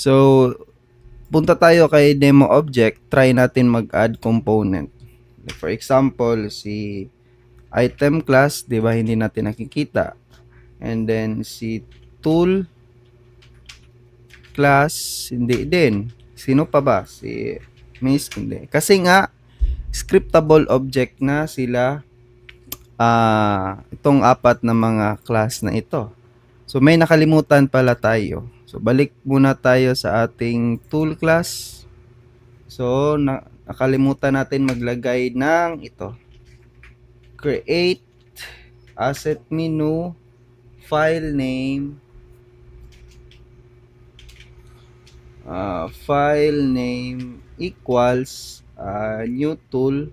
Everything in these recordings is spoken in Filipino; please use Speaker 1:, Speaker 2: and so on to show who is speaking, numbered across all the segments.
Speaker 1: So, punta tayo kay demo object, try natin mag-add component. For example, si item class, 'di ba, hindi natin nakikita. And then si tool class, hindi din. Sino pa ba? Si Miss, hindi. Kasi nga scriptable object na sila itong apat na mga class na ito. So may nakalimutan pala tayo. So balik muna tayo sa ating tool class. So nakalimutan natin maglagay ng ito. Create asset menu, file name, equals new tool,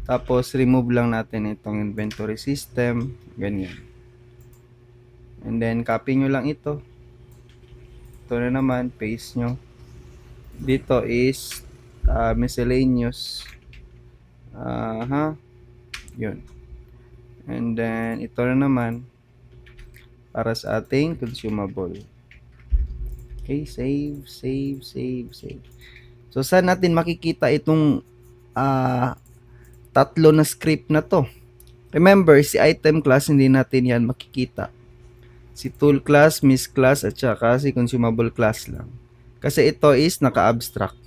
Speaker 1: tapos remove lang natin itong inventory system, ganyan. And then copy nyo lang ito na naman, paste nyo dito is miscellaneous, yun. And then ito na naman para sa ating consumable. Okay, save. So saan natin makikita itong tatlo na script na to? Remember, si item class hindi natin yan makikita. Si tool class, miss class, at saka si consumable class lang. Kasi ito is naka-abstract.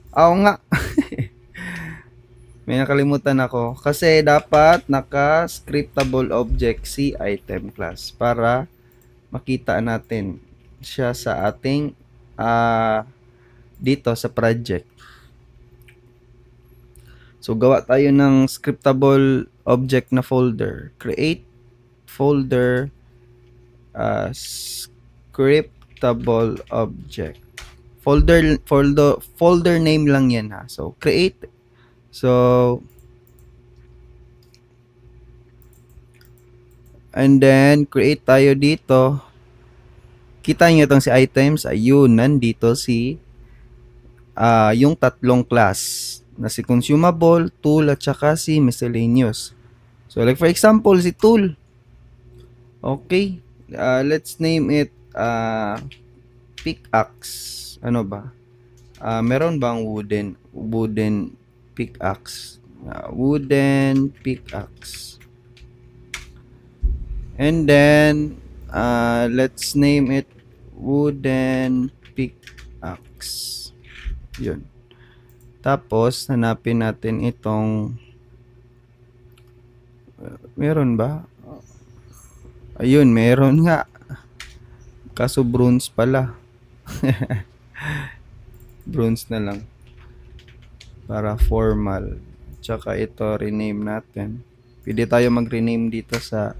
Speaker 1: Oo nga. May nakalimutan ako. Kasi dapat naka-scriptable object si item class para makita natin siya sa ating dito sa project. So gawa tayo ng scriptable object na folder. Create folder scriptable object. Folder name lang yan ha. So create. So and then create tayo dito. Kita niyo itong si items, ayun, nandito si yung tatlong class na si consumable, tool, at saka si miscellaneous. So like for example, si tool. Okay, let's name it pickaxe. Ano ba? Meron bang wooden pickaxe? Wooden pickaxe. And then let's name it wooden pickaxe. Yun. Tapos hanapin natin itong meron ba? Ayun, meron nga. Kaso bronze pala. Bronze na lang para formal. Tsaka ito rename natin. Pwede tayo mag-rename dito sa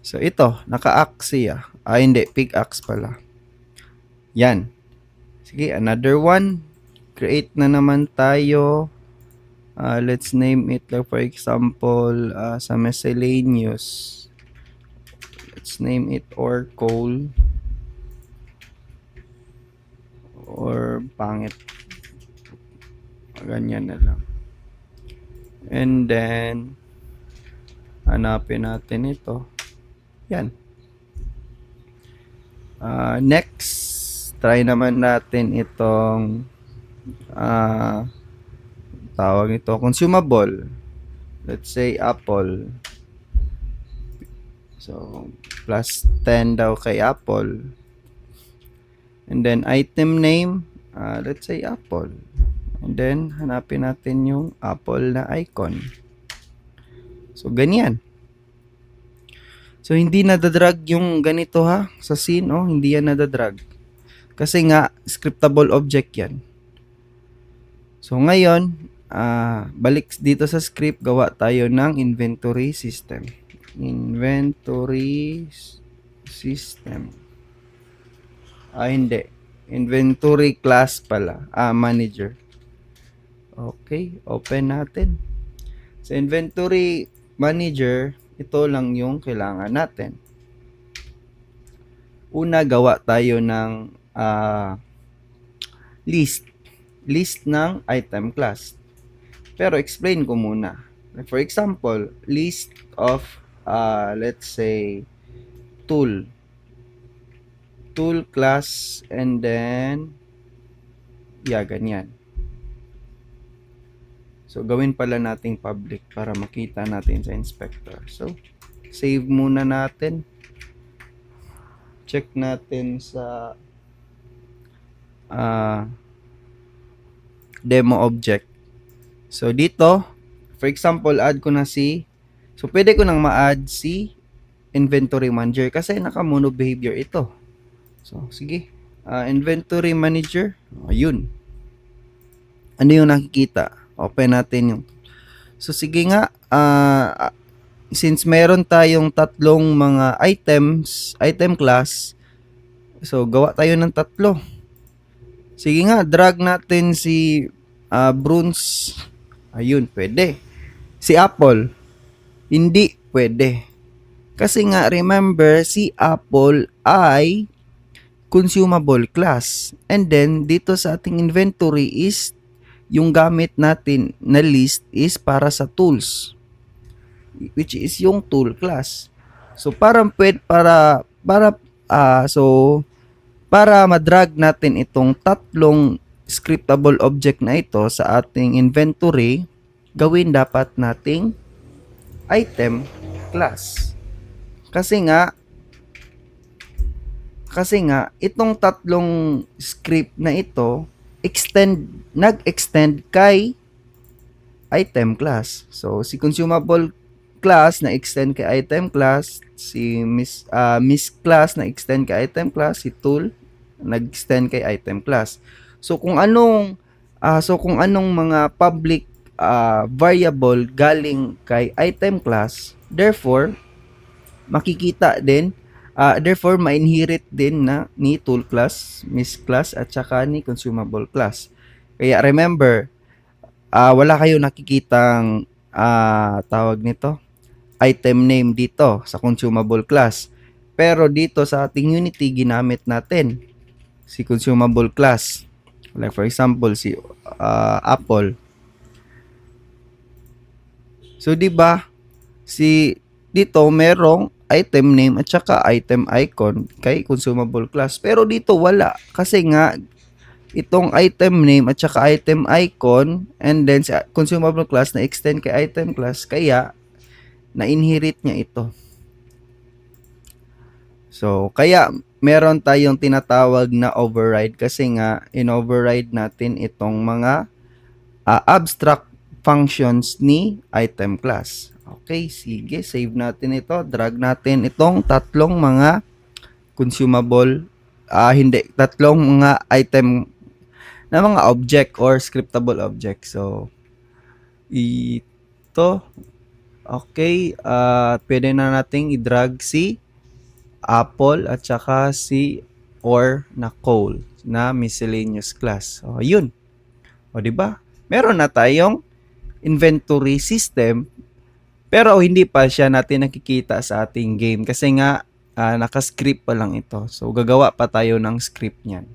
Speaker 1: so ito, naka-axe siya. Hindi, pickaxe pala. Yan. Sige, another one. Create na naman tayo. Let's name it like for example sa miscellaneous. Let's name it or coal. Or pangit. Ganyan na lang. And then hanapin natin ito. Yan. Next, try naman natin itong tawag ito consumable. Let's say apple. So plus 10 daw kay apple. And then item name, let's say apple. And then hanapin natin yung apple na icon. So ganyan. So hindi nadadrag yung ganito ha sa scene, hindi yan nadadrag. Kasi nga scriptable object yan. So ngayon, balik dito sa script, gawa tayo ng inventory system. Inventory system. Hindi. Inventory class pala. Manager. Okay, open natin. Sa inventory manager, ito lang yung kailangan natin. Una, gawa tayo ng list ng item class. Pero explain ko muna. For example, list of, let's say, tool class, and then, yeah, ganyan. So, gawin pala nating public para makita natin sa inspector. So, save muna natin. Check natin sa demo object. So, dito, for example, add ko na so, pwede ko nang ma-add si inventory manager kasi naka-mono behavior ito. So, sige. Inventory manager. Ayun. Ano yung nakikita? Open natin yung. So, sige nga. Since meron tayong tatlong mga item class, so, gawa tayo ng tatlo. Sige nga, drag natin si bronze. Ayun, pwede. Si Apple, hindi pwede. Kasi nga, remember, si Apple ay consumable class. And then, dito sa ating inventory is, yung gamit natin na list is para sa tools, which is yung tool class. So, para madrag natin itong tatlong scriptable object na ito sa ating inventory, gawin dapat nating item class. Kasi nga itong tatlong script na ito nag-extend kay item class. So si consumable class na extend kay item class, si miss class na extend kay item class, si tool nag-extend kay item class. So kung anong mga public variable galing kay item class, therefore makikita din, therefore ma-inherit din na ni tool class, miss class at saka ni consumable class. Kaya remember, wala kayo nakikitang tawag nito item name dito sa consumable class. Pero dito sa ating Unity ginamit natin si consumable class. Like for example si Apple. So di ba dito merong item name at saka item icon kay consumable class. Pero dito wala kasi nga itong item name at saka item icon and then sa consumable class na extend kay item class kaya na-inherit niya ito. So, kaya meron tayong tinatawag na override kasi nga in-override natin itong mga abstract functions ni item class. Okay, sige, save natin ito. Drag natin itong tatlong mga consumable, tatlong mga item na mga object or scriptable object. So, ito, okay, pwede na nating i-drag si Apple at saka si or na Cole na miscellaneous class. So, yun. O, diba? Meron na tayong inventory system pero hindi pa siya natin nakikita sa ating game kasi nga naka-script pa lang ito. So, gagawa pa tayo ng script niyan.